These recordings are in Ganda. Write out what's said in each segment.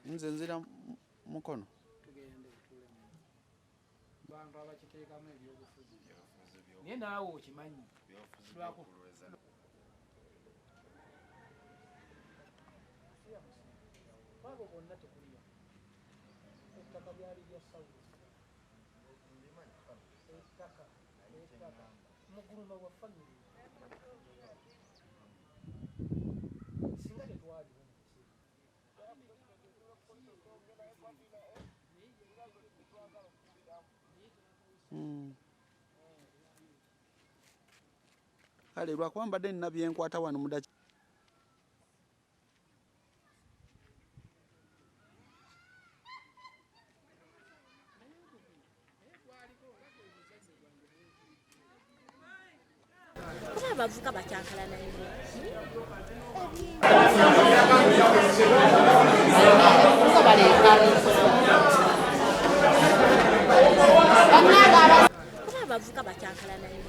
Nze nzira Mukono. Tugende tulemu. Bantu abakiteekamu ebyobufuzi. Naye naawe okimanyi. Lwako. Babo bonna tekuliya. Ettaka byali bya Sawulo. Ettaka. Muguluma wa family. Singa tetwaliwo. Kale lwakuba mbadde nina byenkwata wano mudaki bavuga bakyankala naye bavuga bakyankala naye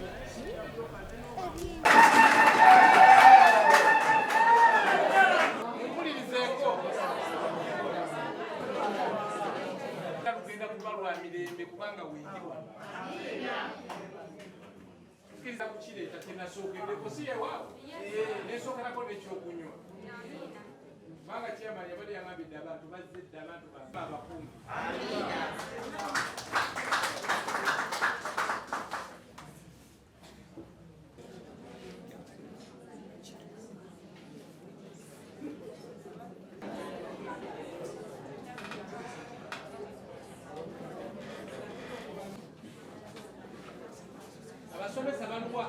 mirembe kubanga wingiwa tukiriza kukireeta tenasookedeko si ewaawo nesookerako nekyokunywa kubanga kyamanya bali yagambidde abantu bazzedde abantu abakuumi abasomesa baluwa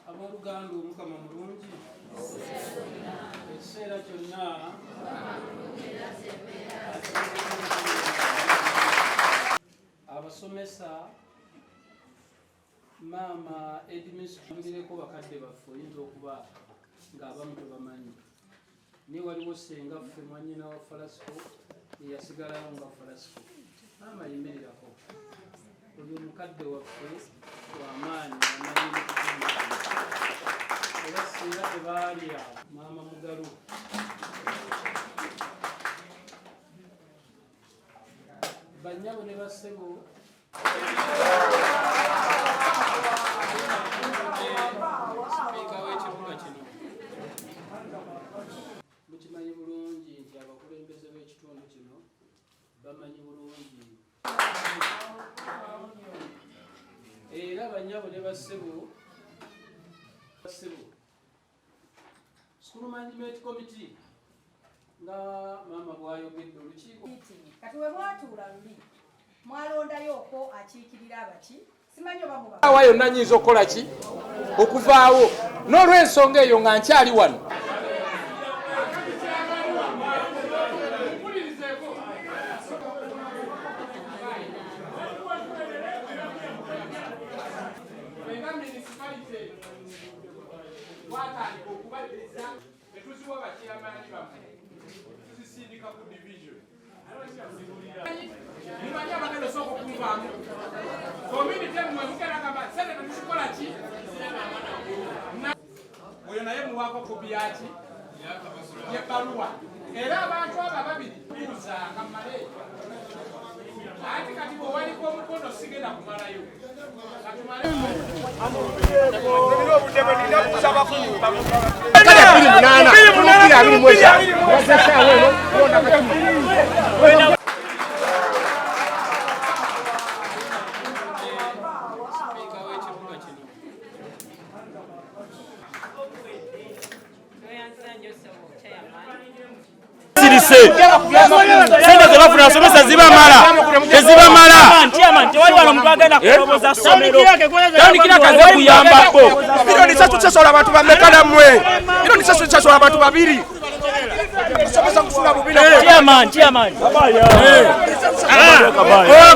abaluganda omukama mulungi ekiseera kyonna abasomesa maama ediminisitulireko bakadde baffe oyinza okuba ng'abamu tebamanyi naye waliwo senga ffe mwanyina wa falasiko eyasigalayo nga falasiko maama yimirirako oli omukadde waffe wamaanyi amanyi era singa tebalya maama mugalu bannyabo ne bassebo sipiika w'ekibuga kino mukimanyi bulungi nti abakulembeze b'ekitundu kino bamanyi bulungi era bannyabo ne bassebo School Management Committee nga maama bwayogedde olukiiko kati we mwatuula luli mwalondayo okwo akiikirira abaki simanyi oba muba awa yonna nnyinza okukola ki okuvaawo n'olw'ensonga eyo nga nkyali wano oyo naye muwaako kopi yaki yebaluwa era abantu abo babiri buuzanga mmale ati kati bwewaliko omukono sigenda kumalayo bafuse sente zebafuna asomesa zibamala tezibamala tandikira kaze kuyambako bino nisatu kyasobola abantu bameka nammwe bino nisatu kyasobola abantu babiri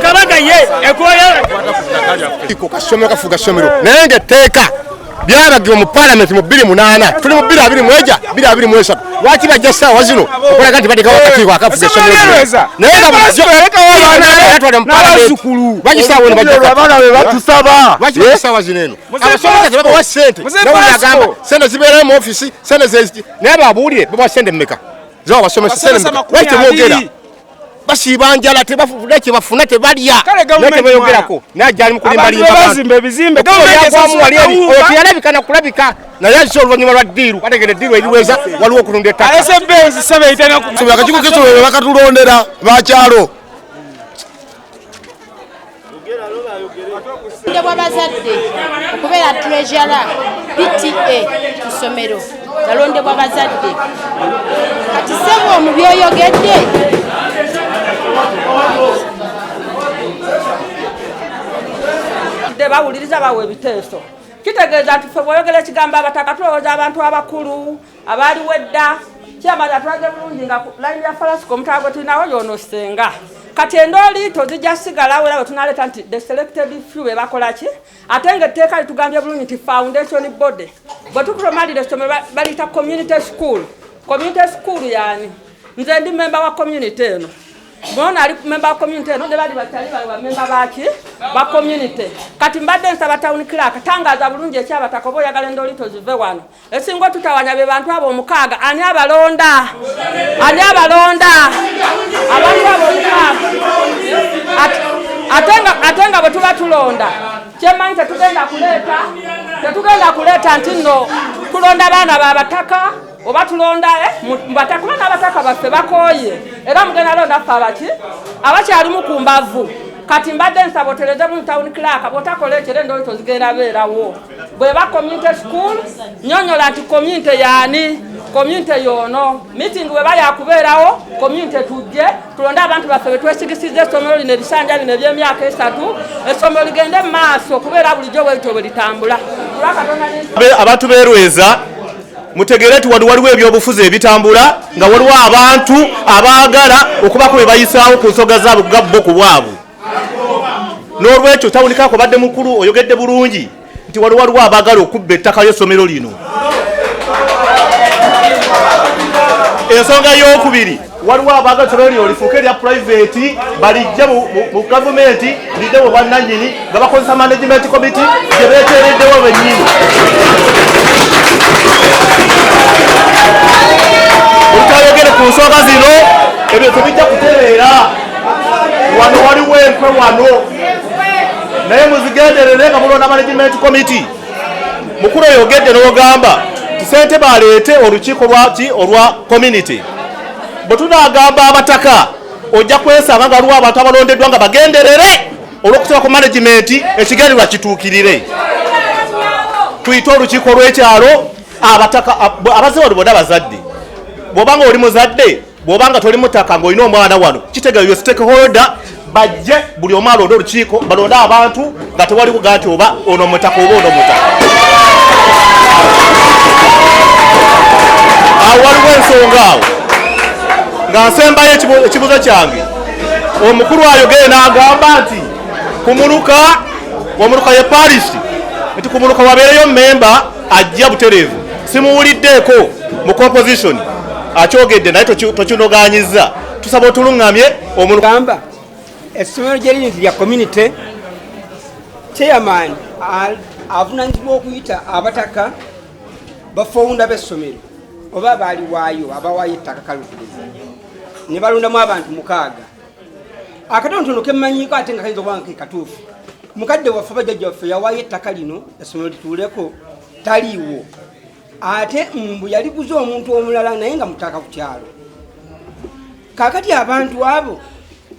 kabaka ye ekoya kasomero kafuga somero naye ngetteeka byabagibwa mu parliament mu 28 tuli mu 22 lwaki bajja ssaawa zino okulaga nti badekawo akakiiko akafuga somero lwaki ssaawa zino eno abasomesa tebabawa ssente nawulagamba sente zibeerayo mu ofisi sente naye babuulire babawa ssente mmeka zawa basomesa sente mmeka lwaki temwogera basiba njala tebafuna kyebafuna tebalya netebayogerako najali mukulimbalimbayalabikana kulabika naye azisa oluvannyuma lwa ddiiru bategere ddiiru eriweza waliwo okulunda ettakaakakiiko kesobe bakatulondera bakyalo bw'abazadde okubeera treasurer PTA ku ssomero yalondebwa bazadde kati sebo mu byoyogedde bawuliriza bawe ebiteeso kitegeeza nti ffe bw'oyogera ekigambo abataka tulowooza abantu abakulu abaaliwo edda kyamaza tulage bulungi nga layini ya falasiko omutala gwe tulinawo yoonosenga kati endooli tozijja sigalawo era bwe tunaleeta nti the selected few be bakola ki ate ng'etteeka litugambye bulungi nti foundation body bwe tukulomalira essomero baliyita community school yaani nze ndi memba wa community eno Bona ali member wa community no bali batali bali ba member baki ba community kati mbadde nsaba town clerk tangaza bulungi ekyabataka obo yagala endoli tozive wano esingo tutawanya be bantu abo omukaaga ani abalonda abantu abo omukaaga atenga bwe tuba tulonda kyemanyi tetugenda kuleeta nti nno tulonda abaana babataka oba tulonda mbataka bana abataka baffe bakooye era mugenda londa ffe abaki abakyalimu ku mbavu kati mbadde nsabotereze mu town clerk bw'otakola ekyo endoli tozigenda beerawo bw'eba community school nyonyola nti community yaani community yoono meeting bw'eba yakubeerawo community tujje tulonde abantu baffe betwesigisiza essomero lino ebisanja bino eby'emyaka 3 essomero ligende mu maaso okubeera bulijjo bwetyo bwe litambula abantu beerweza mutegere waliwo ebyobufuzi ebitambula nga waliwo abantu abaagala okubako bwe bayisaawo ku nsonga zaabwe gabbo ku bwabwe n'olwekyo tawunikako badde mukulu oyogedde bulungi nti waliwo abaagala okubba ettaka ly'essomero lino ensonga y'okubiri waliwo abaagala essomero lino lifuuke erya private balijja mu gavumenti lidde mu bwannannyini nga bakozesa management committee gye beeteereddewo bennyini utayogere ku nsonga zino ebyo tebijja kutereera wano waliwo enkwe wano naye muzigenderere nga mulonda management committee mukulu oyogedde n'ogamba tusente baleete olukiiko lwaki olwa community bwe tunaagamba abataka ojja kwesanga nga waliwo abantu abalondeddwa nga bagenderere olw'okusaba ku management ekigendererwa kituukirire tuyite olukiiko lw'ekyalo abataka abazze wano bonna bazadde bw'obanga oli muzadde bw'obanga toli mutaka ng'olina omwana wano kitegeeza stakeholder bajje buli omu alonde olukiiko balonde abantu nga tewali kugaa nti oba ono mutaka oba ono mutaka awo waliwo ensonga awo nga nsembayo ekibuzo kyange omukulu ayogere n'agamba nti omuluka ye parish nti kumuluka wabeereyo memba ajja butereevu simuwuliddeeko mu composition akyogedde naye tokinoganyiza tusaba otuluŋŋamye omulugamba essomero gye liri lya community chairman avunanyizibwa okuyita abataka bafowunda b'essomero oba baali waayo abawaayo ettaka kalukiriza ne balondamu abantu 6 akatonotono kemmanyiko ate nga kayinza obanga ke katuufu mukadde waffe bajjajja waffe yawaayo ettaka lino essomero lituuleko taliiwo ate mbu yaliguza omuntu omulala naye nga mutaka ku kyalo kakati abantu abo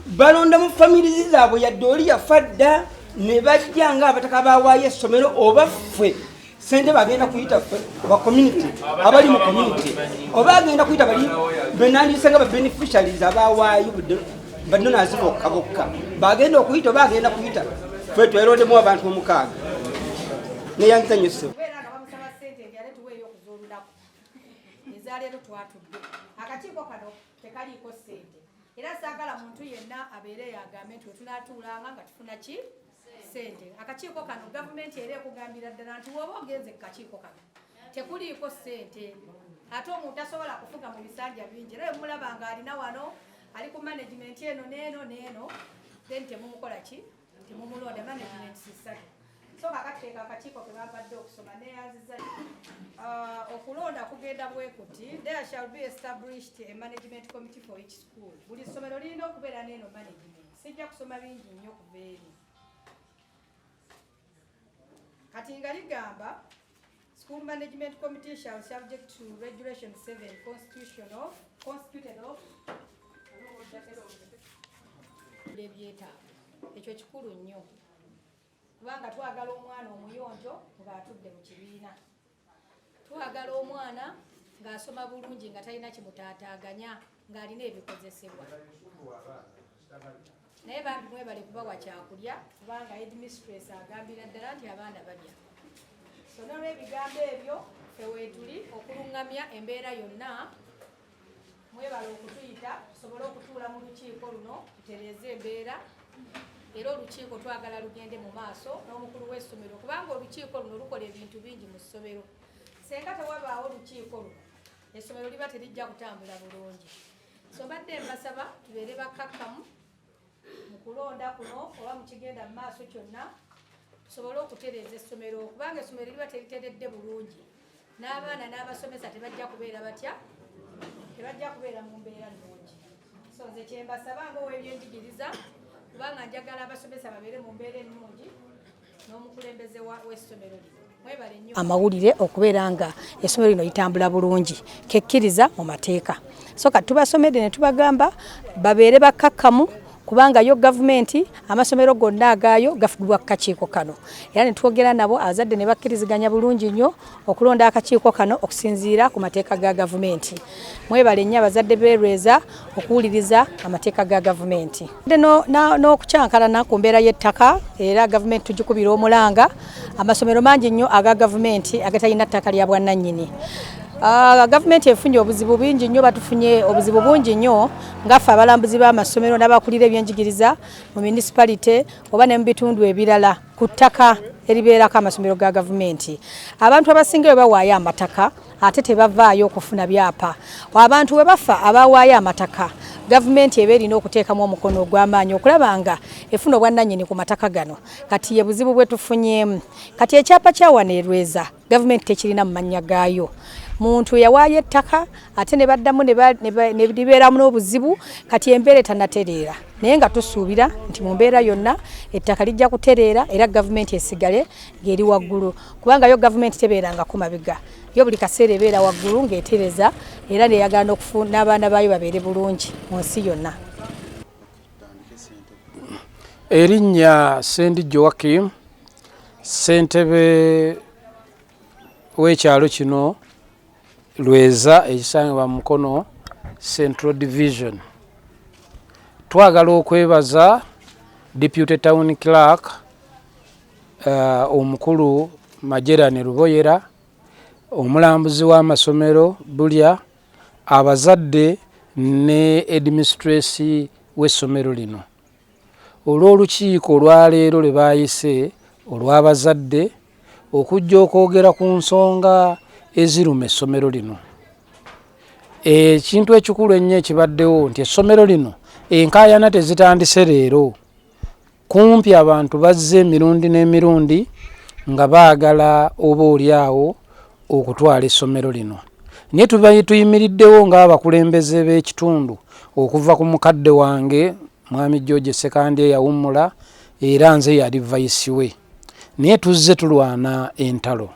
balonda mu famirizi zaabwe yadde oli yafa dda ne bajja nga abataka bawaayo essomero oba ffe sente bagenda kuyita ba community abali mu community oba agenda kuyita bali benandise nga ba beneficiaries abawaayo badonors bokka bagenda okuyita oba agenda kuyita ffe tweroodemu abantu omukaaga neyangiza nnyo ssebo ezaleero twatudde akakiiko kano tekaliiko ssente era saagala muntu yenna abeere yagambe nti wetunatuulanga nga tufuna ki ssente. Akakiiko kano gavumenti era ekugambira ddala nti woba ogenze kukakiiko kano tekuliiko ssente ate omuntu asobola kufuga mu bisanja bingi era emulaba nga alina wano ali ku management eno neeno then temumukola ki temumulonda management sisatu. So kakateeka akakiiko ke bampadde okusoma neyanziza okulonda kugenda bwe kuti there shall be established a management committee for each school. Buli ssomero lirina okubeera n'eno management. Sijja kusoma bingi nnyo kuva eri kati nga ligamba school management committee shall subject to regulation 7 constituted of ebyetaago. Ekyo kikulu nnyo kubanga twagala omwana omuyonjo ng'atudde mu kibiina, twagala omwana ng'asoma bulungi nga talina kimutaataaganya ng'alina ebikozesebwa. Naye bambi mwebale kubawa kyakulya kubanga headmistress agambira ddala nti abaana balya. So n'olw'ebigambo ebyo ffe weetuli okulungamya embeera yonna mwebale okutuyita tusobole okutuula mu lukiiko luno tutereeze embeera era olukiiko twagala lugende mu maaso n'omukulu w'essomero kubanga olukiiko luno lukola ebintu bingi mu ssomero. Senga tewabaawo olukiiko luno essomero liba terijja kutambula bulungi. So mbadde mbasaba tubeere bakkakkamu mu kulonda kuno oba mu kigenda mu maaso kyonna tusobole okutereeza essomero kubanga essomero liba teriteredde bulungi n'abaana n'abasomesa tebajja kubeera batya tebajja kubeera mu mbeera nnungi. So nze kyembasaba ng'ow'ebyenjigiriza kubanga njagala abasomesa babeere mu mbeera ennungi n'omukulembeze w'essomero lino mwebale nnyo amawulire okubeera nga essomero lino litambula bulungi kekkiriza mu mateeka. So kati tubasomedde ne tubagamba babeere bakkakkamu kubanga yo gavumenti amasomero gonna agaayo gafugibwa ku kakiiko kano era ne twogera nabo abazadde ne bakkiriziganya bulungi nnyo okulonda akakiiko kano okusinziira ku mateeka ga gavumenti. Mwebale nnyo abazadde b'ELWEZA okuwuliriza amateeka ga gavumenti n'okukyankalana ku mbeera y'ettaka era gavumenti tugikubira omulanga. Amasomero mangi nnyo aga gavumenti agatalina ttaka lya bwannannyini. Gavumenti efunye obuzibu bingi nnyo, batufunye obuzibu bungi nnyo ngaffe abalambuzi b'amasomero n'abakulira ebyenjigiriza mu municipality oba ne mu bitundu ebirala ku ttaka eribeerako amasomero ga gavumenti. Abantu abasinga bwe bawaayo amataka ate tebavaayo okufuna byapa. Abantu we bafa abawaayo amataka gavumenti eba erina okuteekamu omukono ogw'amaanyi okulaba nga efuna obwannannyini ku mataka gano. Kati ye buzibu bwe tufunyeemu. Kati ekyapa kya wano ELWEZA gavumenti tekirina mu mannya gaayo. Muntu yawaayo ettaka ate ne baddamu ne libeeramu n'obuzibu kati embeera etanatereera. Naye nga tusuubira nti mu mbeera yonna ettaka lijja kutereera era gavumenti esigale ng'eri waggulu kubanga yo gavumenti tebeerangako mabega. Yo buli kaseera ebeera waggulu ng'etereza era neyagala okufuna abaana baayo babeere bulungi mu nsi yonna. Erinnya Sendi Joakim, ssentebe w'ekyalo kino LWEZA ekisangibwa Mukono Central Division. Twagala okwebaza Deputy Town Clerk omukulu Majerane Ruboyera, omulambuzi w'amasomero Bulya, abazadde ne administration w'essomero lino olw'olukiiko olwaleero lwe baayise olw'abazadde okujja okwogera ku nsonga eziruma essomero lino. Ekintu ekikulu ennyo ekibaddewo nti essomero lino enkaayana tezitandise leero. Kumpi abantu bazze emirundi n'emirundi nga baagala oba oliawo okutwala essomero lino. Naye tuyimiriddewo ng'abakulembeze b'ekitundu okuva ku mukadde wange Mwami George Sekandi eyawummula era nze yali vice we. Naye tuzze tulwana entalo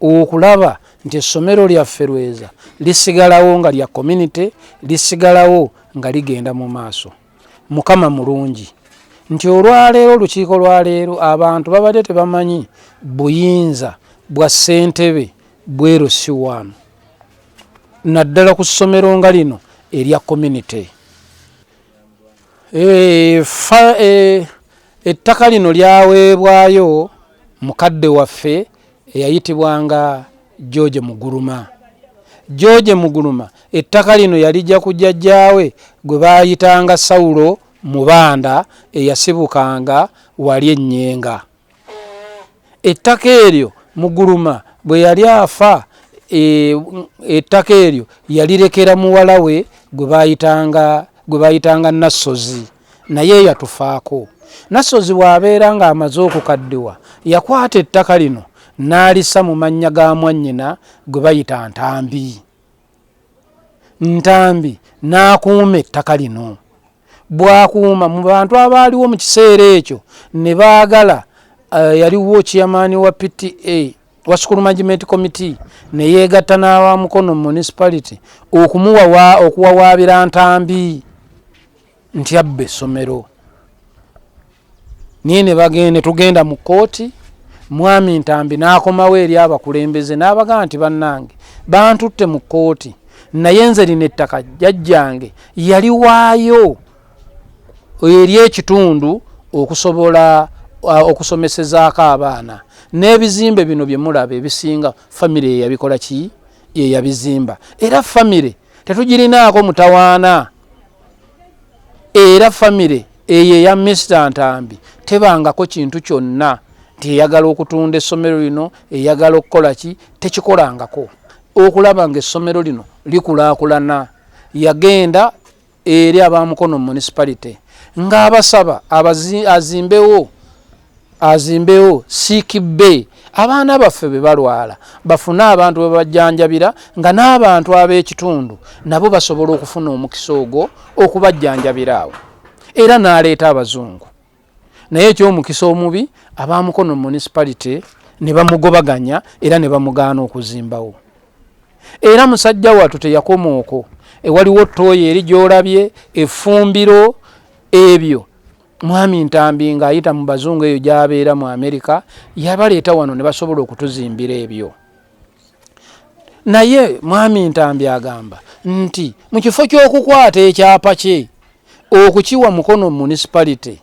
okulaba nti essomero lyaffe LWEZA lisigalawo nga lya community, lisigalawo nga ligenda mu maaso. Mukama mulungi nti olwaleero olukiiko lwaleero abantu babadde tebamanyi buyinza bwa ssentebe bweru si wano naddala ku ssomero nga lino erya community. Ettaka lino lyaweebwayo mukadde waffe eyayitibwanga George Muguluma. George Muguluma ettaka lino yalijja ku jjajjaawe gwe baayitanga Sawulo Mubanda eyasibukanga wali Ennyenga. Ettaka eryo Muguluma bwe yali afa ettaka eryo yalirekera muwala we gwe baayitanga Nassozi, naye yatufaako. Nassozi bw'abeera ng'amaze okukaddiwa yakwata ettaka lino n'alissa mu mannya ga mwannyina gwe bayita Ntambi. Ntambi n'akuuma ettaka lino. Bw'akuuma mu bantu abaaliwo mu kiseera ekyo ne baagala yaliwo chairman wa PTA wa School Management Committee ne yeegatta n'awa Mukono Municipality okuwawaabira Ntambi nti abbe essomero. Niye ne bagende tugenda mu kkooti, mwami Ntambi n'akomawo eri abakulembeze n'abagamba nti bannange bantutte mu kkooti naye nze lino ettaka jjajjange yaliwaayo eri ekitundu okusobola okusomesezaako abaana, n'ebizimbe bino bye mulaba ebisinga famire eyabikola ki yeyabizimba. Era famire tetugirinaako mutawaana, era famire eyo eya Mr. Ntambi tebangako kintu kyonna nti eyagala okutunda essomero lino eyagala okukola ki tekikolangako. Okulaba ng'essomero lino likulaakulana yagenda eri abamukono Municipality ng'abasaba azimbewo siikibbe abaana baffe be balwala bafune abantu be bajjanjabira nga n'abantu ab'ekitundu nabo basobola okufuna omukisa ogwo okubajjanjabira awo. Era n'aleeta abazungu, naye eky'omukisa omubi abamukono Municipality ne bamugobaganya era ne bamugaana okuzimbawo. Era musajja wattu teyakoma okwo, ewaliwo ttooyi eri gy'olabye effumbiro ebyo mwami Ntambi ng'ayita mu bazungu eyo gy'abeera mu Amerika yabaleeta wano ne basobola okutuzimbira ebyo. Naye mwami Ntambi agamba nti mu kifo ky'okukwata ekyapa kye okukiwa Mukono Municipality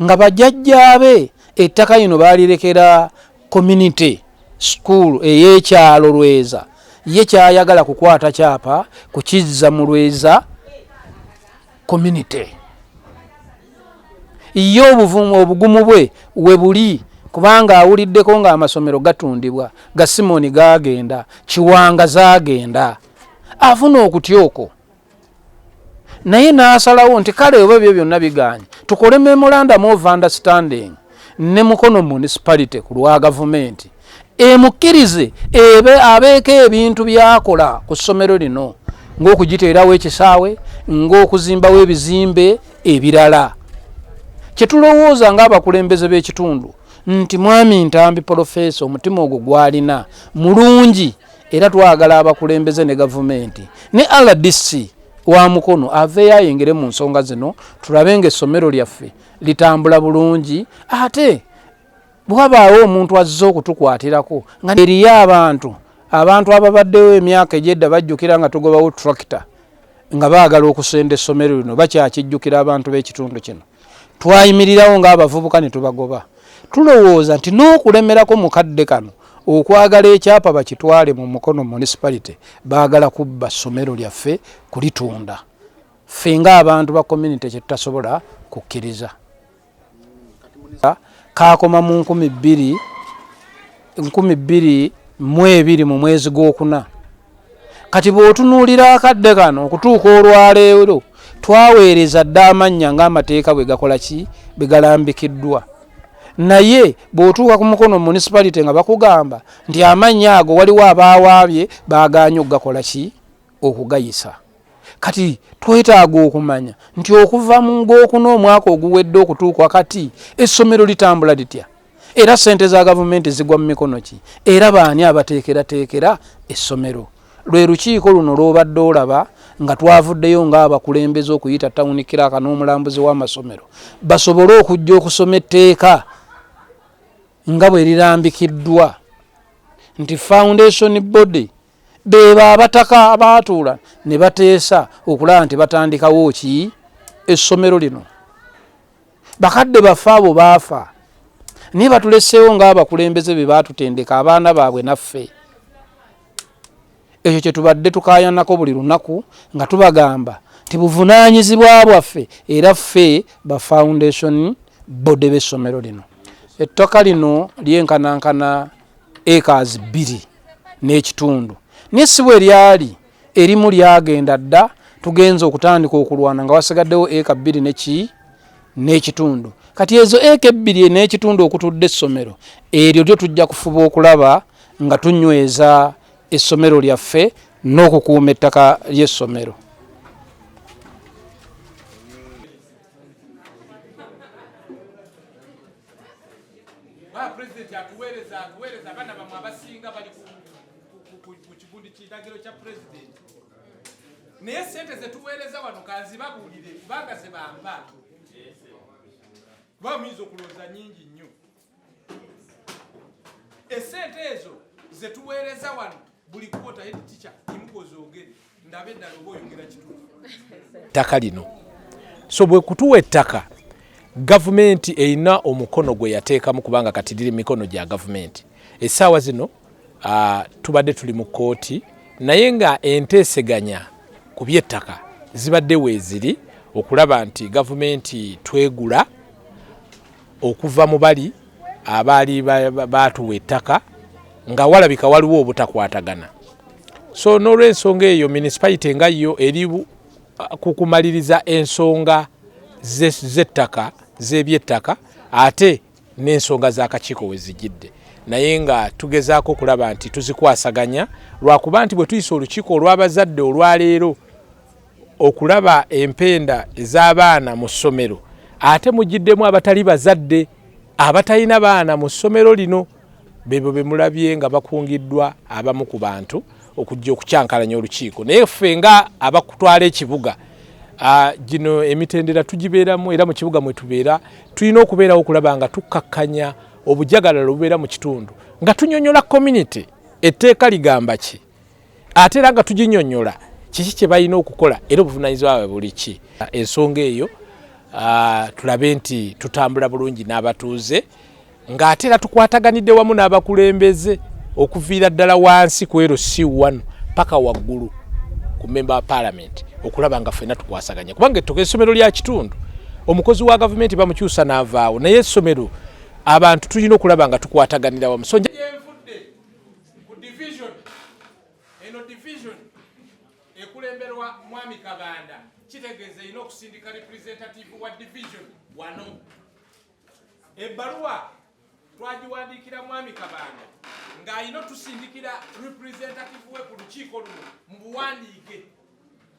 nga bajjajjaabe ettaka lino baalirekera community school ey'ekyalo LWEZA, ye kyayagala kukwata kyapa kukizza mu LWEZA community. Ye obugumu bwe we buli kubanga awuliddeko ng'amasomero gatundibwa, ga Simoni gagenda, Kiwanga zagenda, afuna okutyoko. Naye n'asalawo nti kale oba ebyo byonna biganye tukole memorandum of understanding ne Mukono Municipality ku lwa gavumenti emukkirize abeeko ebintu byakola ku ssomero lino ng'okugiteerawo ekisaawe, ng'okuzimbawo ebizimbe ebirala. Kyetulowooza ng'abakulembeze b'ekitundu nti mwami Ntambi Professor omutima ogwo gwalina mulungi, era twagala abakulembeze ne gavumenti ne RDC wa Mukono aveeyo ayingire mu nsonga zino tulabe ng'essomero lyaffe litambula bulungi. Ate bwabaawo omuntu azze okutukwatirako nga eriyo abantu ababaddewo emyaka egyedda bajjukira nga tugobawo tractor nga baagala okusenda essomero lino bakyakijjukira abantu b'ekitundu kino. Twayimirirawo ng'abavubuka ne tubagoba. Tulowooza nti n'okulemerako mukadde kano okwagala ekyapa bakitwale mu Mukono Municipality baagala kubba ssomero lyaffe kulitunda. Ffe ng'abantu ba community kye tutasobola kukkiriza. Kaakoma mu 2022 mu mwezi gw'okuna. Kati bw'otunuulira akadde kano okutuuka olwaleero twaweereza dda amannya ng'amateeka bwe gakola ki bwe galambikiddwa. Naye bw'otuuka ku Mukono Municipality nga bakugamba nti amannya ago waliwo abaawaabye baagaanye okugakola ki okugayisa. Kati twetaaga okumanya nti okuva mu Gwokuna omwaka oguwedde okutuuka kati essomero litambula litya, era ssente za gavumenti zigwa mu mikono ki, era baani abateekerateekera essomero. Lwe lukiiko luno lw'obadde olaba nga twavuddeyo ng'abakulembeze okuyita Town Clerk n'omulambuzi w'amasomero basobole okujja okusoma etteeka nga bwe lirambikiddwa. nti foundation body beba abataka abaatuula ne bateesa okulaba nti batandikawo ki essomero lino. Bakadde baffe abo baafa naye batuleseewo ng'abakulembeze be baatutendeka abaana baabwe naffe. Ekyo kye tubadde tukaayanako buli lunaku nga tubagamba nti buvunaanyizibwa bwaffe era ffe ba foundation body b'essomero lino. Ettaka lino lyenkanankana acres 2 n'ekitundu. Naye si bwe lyali erimu lyagenda dda tugenza okutandika okulwana nga wasigaddewo eka 2 n'ekitundu. Kati ezo eka 2 n'ekitundu okutudde essomero eryo lyo tujja kufuba okulaba nga tunyweza essomero lyaffe n'okukuuma ettaka ly'essomero. President atuweereza abaana bamwe abasinga bali ku kigundi kiragiro kya president. Naye sente zetuweereza wano kanzibabuulire kubanga ze bamba. Kuba muyinza okulowooza nyingi nnyo. Esente ezo zetuweereza wano buli kwota head teacher imukoze ogere ndabe eddala oba oyogera kituufu. Ettaka lino so bwe kutuwa ettaka gavumenti erina omukono gwe yateekamu kubanga kati liri mikono gya gavumenti. Essaawa zino tubadde tuli mu kkooti naye nga enteeseganya ku by'ettaka zibadde weeziri okulaba nti gavumenti twegula okuva mu bali abaali baatuwa ettaka nga walabika waliwo obutakwatagana. So n'olw'ensonga eyo municipality nga yo eri kukumaliriza ensonga z'ettaka z'ebyettaka ate n'ensonga z'akakiiko we zijjidde naye nga tugezaako okulaba nti tuzikwasaganya lwakuba nti bwe tuyisa olukiiko olw'abazadde olwaleero okulaba empenda ez'abaana mu ssomero ate mujjiddemu abatali bazadde abatalina baana mu ssomero lino bebo be mulabye nga bakungiddwa abamu ku bantu okujja okukyankalanya olukiiko. Naye ffe nga abakutwala ekibuga gino emitendera tugibeeramu era mu kibuga mwe tubeera tulina okubeerawo okulaba nga tukkakkanya obujagalalo obubeera mu kitundu nga tunyonyola community etteeka ligamba ki ate era nga tuginyonyola kiki kye balina okukola era obuvunaanyizibwa bwabwe buli ki. Ensonga eyo tulabe nti tutambula bulungi n'abatuuze ng'ate era tukwataganidde wamu n'abakulembeze okuviira ddala wansi ku LC1 paka waggulu ku member wa parliament okulaba nga ffenna tukwasaganya kubanga ettaka essomero lya kitundu omukozi wa gavumenti bamukyusa n'avaawo naye essomero abantu tulina okulaba nga tukwataganira wamu. So ku division eno division ekulemberwa mwami Kabanda kitegeeza ino okusindika representative wa division wano. Ebbaluwa twagiwandiikira mwami Kabanda ng'ayina tusindikira representative we ku lukiiko luno mu buwandiike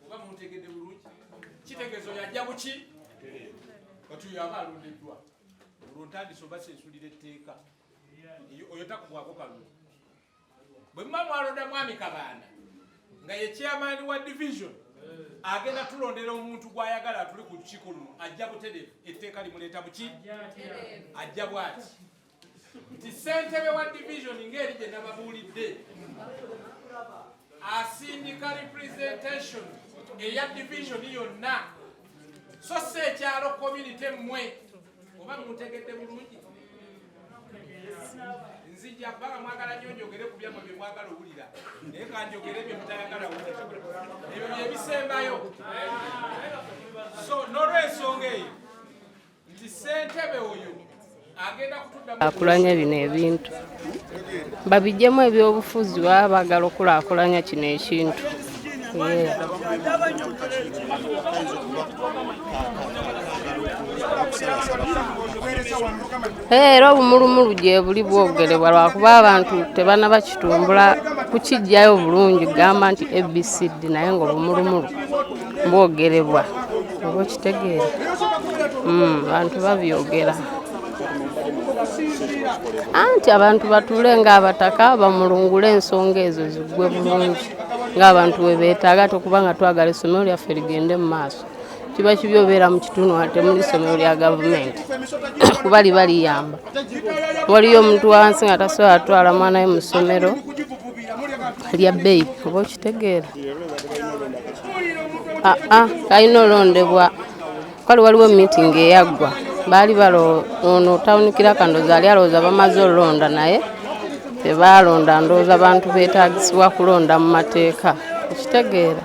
oba mutegedde bulungi kitegeezo yajja buki kati yaba alondeddwa olontandisa oba sensulira etteeka oyo takugwako kalulu bwe muba mwalonda mwami Kabanda nga ye chairman wa division agenda tulondera omuntu gw'ayagala atuli ku lukiiko luno ajja butereevu etteeka limuleeta buki ajja bwati nti ssentebe wa division ng'eri gye nababuulidde asindika representation eya division yonna so si ekyalo community mmwe oba mutegedde bulungi nzija bbanga mwagala nnyo njogere ku byammwe bye mwagala owulira naye kanjogere bye mutayagala owulira ebyo byebisembayo. So n'olw'ensonga eyo nti ssentebe oyo akulanya bino ebintu babijjemu ebyobufuzi baba baagala okulaakulanya kino ekintu. Era obumulumulu gye buli bwogerebwa lwakuba abantu tebanaba kitumbula kukijjayo bulungi gamba nti ABCD naye nga obumulumulu bwogerebwa oba okitegeera abantu babyogera anti abantu batuule ng'abataka bamulungule ensonga ezo ziggwe bulungi ng'abantu we beetaaga ate okuba nga twagala essomero lyaffe ligende mu maaso kiba kibyobeera mu kitundu ate muli ssomero lya gavumenti kuba liba liyamba. Waliyo omuntu wansi nga tasobola atwala mwana we mu ssomero lya bbeeyi oba okitegeera. Kalina olondebwa kwali waliwo meeting eyaggwa baali ono tawunikira kandoza ali alowooza bamaze olonda naye tebalonda ndowooza bantu beetagisibwa kulonda mu mateeka okitegeera.